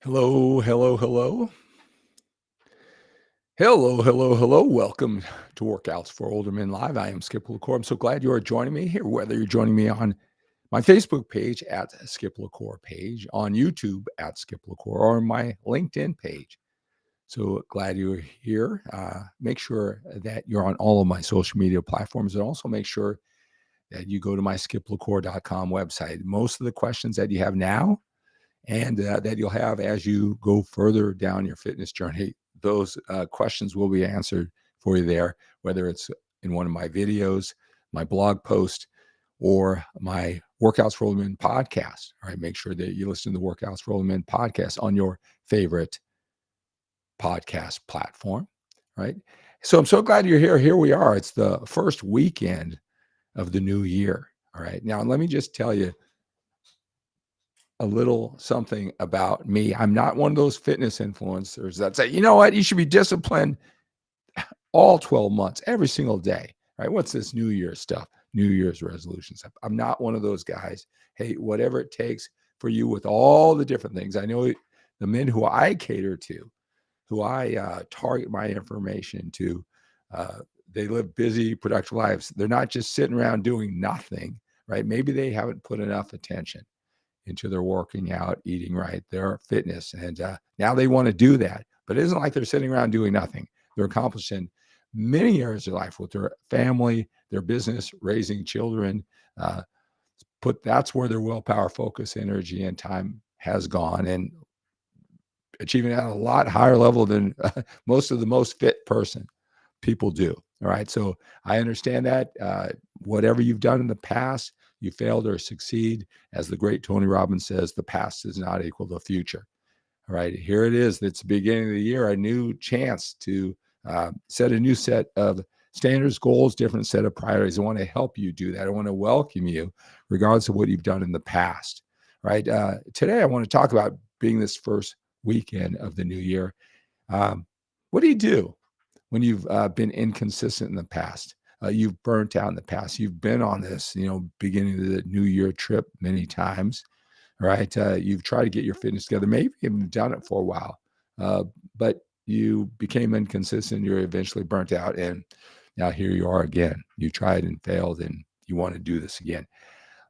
Hello, hello, hello. Hello, hello, hello. Welcome to Workouts for Older Men Live. I am 𝗛𝗲𝗀𝗽. I'm so glad you are joining me here, whether you're joining me on my Facebook page at 𝗛𝗲𝗀𝗽 page, on YouTube at 𝗛𝗲𝗀𝗽, or my LinkedIn page. So glad you're here. Make sure that you're on all of my social media platforms, and also make sure that you go to my 𝗛𝗲𝗀𝗽𝗀.com website. Most of the questions that you have now and that you'll have as you go further down your fitness journey, those questions will be answered for you there, whether it's in one of my videos, my blog post, or my Workouts for Older Men podcast. All right, make sure that you listen to the Workouts for Older Men podcast on your favorite podcast platform. Right. So I'm so glad you're here. Here we are. It's the first weekend of the new year. All right. Now, let me just tell you a little something about me. I'm not one of those fitness influencers that say, you know what, you should be disciplined all 12 months, every single day, right? What's this New Year's stuff, New Year's resolutions? I'm not one of those guys. Hey, whatever it takes for you with all the different things. I know the men who I cater to, who I target my information to, they live busy, productive lives. They're not just sitting around doing nothing, right? Maybe they haven't put enough attention into their working out, eating right, their fitness. And now they want to do that. But it isn't like they're sitting around doing nothing. They're accomplishing many areas of life with their family, their business, raising children. That's where their willpower, focus, energy, and time has gone, and achieving at a lot higher level than most of the most fit people do. All right. So I understand that whatever you've done in the past, you failed or succeed. As the great Tony Robbins says, the past does not equal the future. All right. Here it is. It's the beginning of the year, a new chance to set a new set of standards, goals, different set of priorities. I want to help you do that. I want to welcome you regardless of what you've done in the past. Right. Today, I want to talk about being this first weekend of the new year. What do you do when you've been inconsistent in the past? You've burnt out in the past. You've been on this, beginning of the new year trip many times, right? You've tried to get your fitness together. Maybe you've done it for a while, but you became inconsistent. You're eventually burnt out, and now here you are again. You tried and failed, and you want to do this again.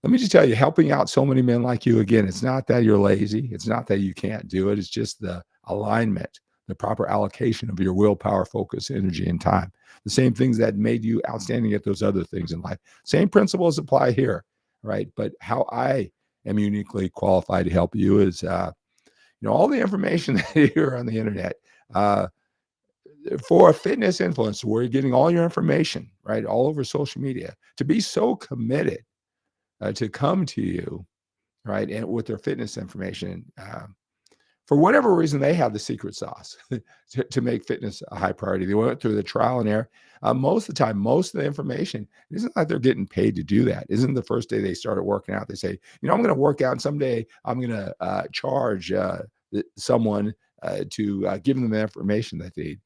Let me just tell you, helping out so many men like you again, it's not that you're lazy. It's not that you can't do it. It's just the alignment, the proper allocation of your willpower, focus, energy, and time. The same things that made you outstanding at those other things in life. Same principles apply here, right? But how I am uniquely qualified to help you is, all the information that you hear on the internet. For a fitness influencer, where you're getting all your information, right, all over social media, to be so committed to come to you, right, and with their fitness information, for whatever reason, they have the secret sauce to make fitness a high priority. They went through the trial and error. Most of the time, most of the information, it isn't like they're getting paid to do that. Isn't the first day they started working out, they say, I'm going to work out, and someday I'm going to charge someone to give them the information that they need.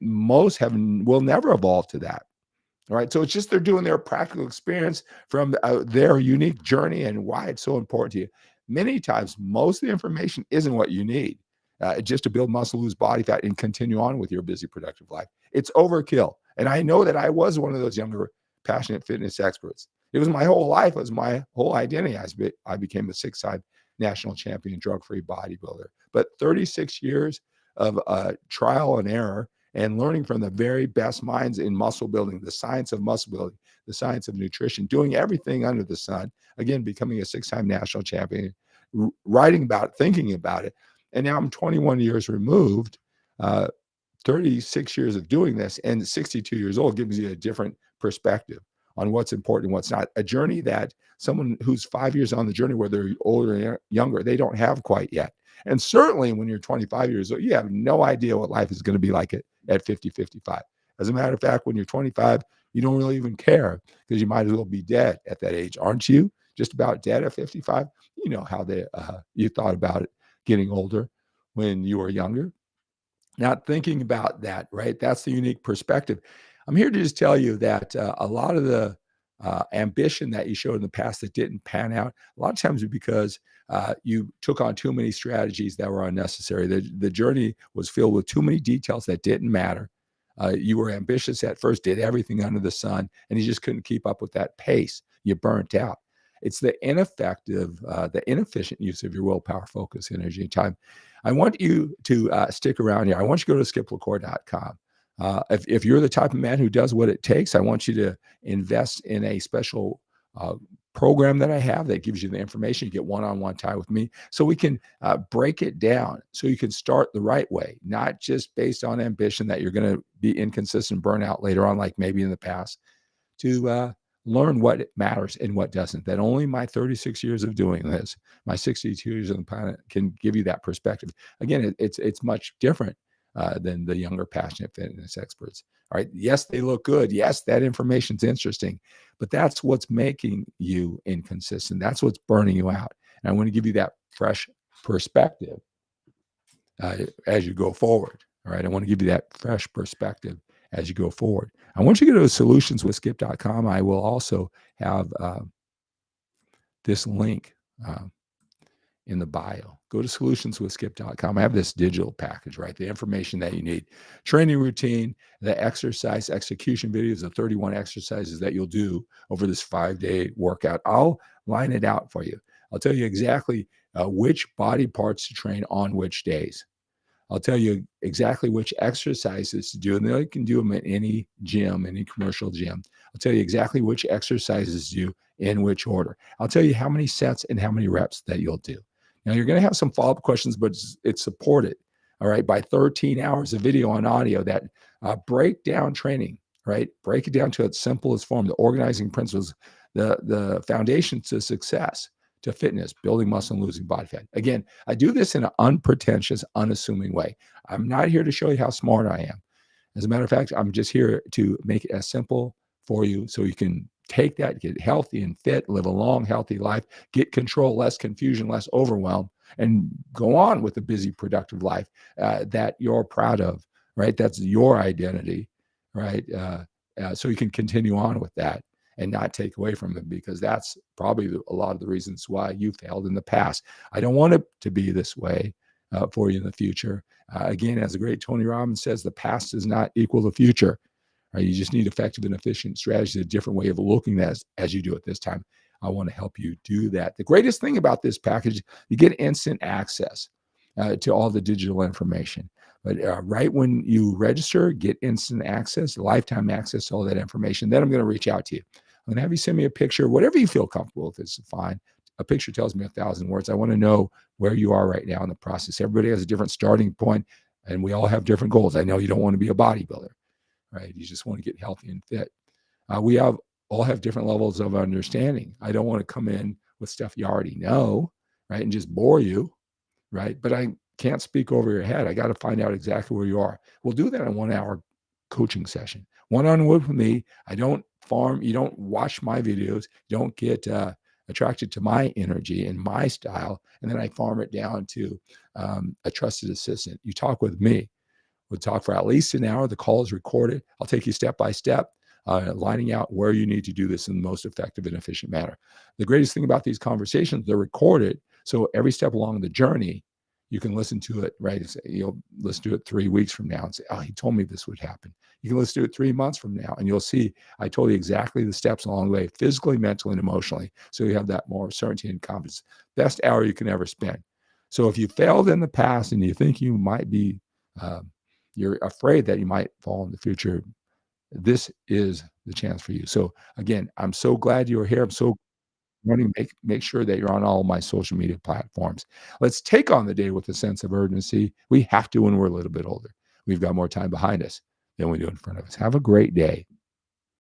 Most will never evolve to that. All right. So it's just they're doing their practical experience from their unique journey and why it's so important to you. Many times, most of the information isn't what you need just to build muscle, lose body fat, and continue on with your busy, productive life. It's overkill. And I know that I was one of those younger, passionate fitness experts. It was my whole life. It was my whole identity. I became a 6-time national champion, drug-free bodybuilder. But 36 years of trial and error, and learning from the very best minds in muscle building, the science of muscle building, the science of nutrition, doing everything under the sun, again, becoming a 6-time national champion, writing about it, thinking about it. And now I'm 21 years removed, 36 years of doing this, and 62 years old gives you a different perspective on what's important and what's not. A journey that someone who's 5 years on the journey, whether they're older or younger, they don't have quite yet. And certainly when you're 25 years old, you have no idea what life is going to be like at 50, 55. As a matter of fact, when you're 25, You don't really even care because you might as well be dead at that age, aren't you? Just about dead at 55. You know how you thought about it getting older when you were younger. Not thinking about that, right? That's the unique perspective. I'm here to just tell you that a lot of the ambition that you showed in the past that didn't pan out, a lot of times is because you took on too many strategies that were unnecessary. The journey was filled with too many details that didn't matter. You were ambitious at first, did everything under the sun, and you just couldn't keep up with that pace. You burnt out. It's the inefficient use of your willpower, focus, energy, and time. I want you to stick around here. I want you to go to 𝗵𝗲𝗄𝗲.com. If you're the type of man who does what it takes, I want you to invest in a special program that I have that gives you the information. You get one-on-one time with me so we can break it down so you can start the right way, not just based on ambition that you're going to be inconsistent, burn out later on, like maybe in the past, to learn what matters and what doesn't. That only my 36 years of doing this, my 62 years on the planet, can give you that perspective. Again, it's much different than the younger, passionate fitness experts. All right. Yes, they look good. Yes, that information's interesting, but that's what's making you inconsistent. That's what's burning you out. And I want to give you that fresh perspective as you go forward. All right. I want to give you that fresh perspective as you go forward. I want you to go to solutionswithskip.com. I will also have this link in the bio. Go to solutionswithskip.com. I have this digital package, right? The information that you need. Training routine, the exercise execution videos, the 31 exercises that you'll do over this 5-day workout. I'll line it out for you. I'll tell you exactly which body parts to train on which days. I'll tell you exactly which exercises to do, and then you can do them at any gym, any commercial gym. I'll tell you exactly which exercises to do in which order. I'll tell you how many sets and how many reps that you'll do. Now, you're going to have some follow-up questions, but it's supported, all right, by 13 hours of video and audio that break down training, right? Break it down to its simplest form, the organizing principles, the foundation to success, to fitness, building muscle and losing body fat. Again, I do this in an unpretentious, unassuming way. I'm not here to show you how smart I am. As a matter of fact, I'm just here to make it as simple for you so you can take that, get healthy and fit, live a long, healthy life, get control, less confusion, less overwhelm, and go on with a busy, productive life that you're proud of, right? That's your identity, right? So you can continue on with that and not take away from them, because that's probably a lot of the reasons why you failed in the past. I don't want it to be this way for you in the future. Again, as the great Tony Robbins says, the past does not equal the future. Right? You just need effective and efficient strategies, a different way of looking at it as you do it this time. I want to help you do that. The greatest thing about this package, you get instant access to all the digital information. But right when you register, get instant access, lifetime access to all that information. Then I'm going to reach out to you. I'm going to have you send me a picture, whatever you feel comfortable with is fine. A picture tells me 1,000 words. I want to know where you are right now in the process. Everybody has a different starting point, and we all have different goals. I know you don't want to be a bodybuilder, right? You just want to get healthy and fit. We all have different levels of understanding. I don't want to come in with stuff you already know, right, and just bore you, right? But I can't speak over your head. I got to find out exactly where you are. We'll do that in 1-hour coaching session. One-on-one with me. I don't farm. You don't watch my videos. You don't get attracted to my energy and my style. And then I farm it down to a trusted assistant. You talk with me. We'll talk for at least an hour. The call is recorded. I'll take you step by step, lining out where you need to do this in the most effective and efficient manner. The greatest thing about these conversations, they're recorded. So every step along the journey, you can listen to it, right? You'll listen to it 3 weeks from now and say, oh, he told me this would happen. You can listen to it 3 months from now, and you'll see I told you exactly the steps along the way, physically, mentally, and emotionally. So you have that more certainty and confidence. Best hour you can ever spend. So if you failed in the past and you think you might be, you're afraid that you might fall in the future, this is the chance for you. So again, I'm so glad you're here. I'm so wanting to make sure that you're on all my social media platforms. Let's take on the day with a sense of urgency. We have to when we're a little bit older. We've got more time behind us than we do in front of us. Have a great day.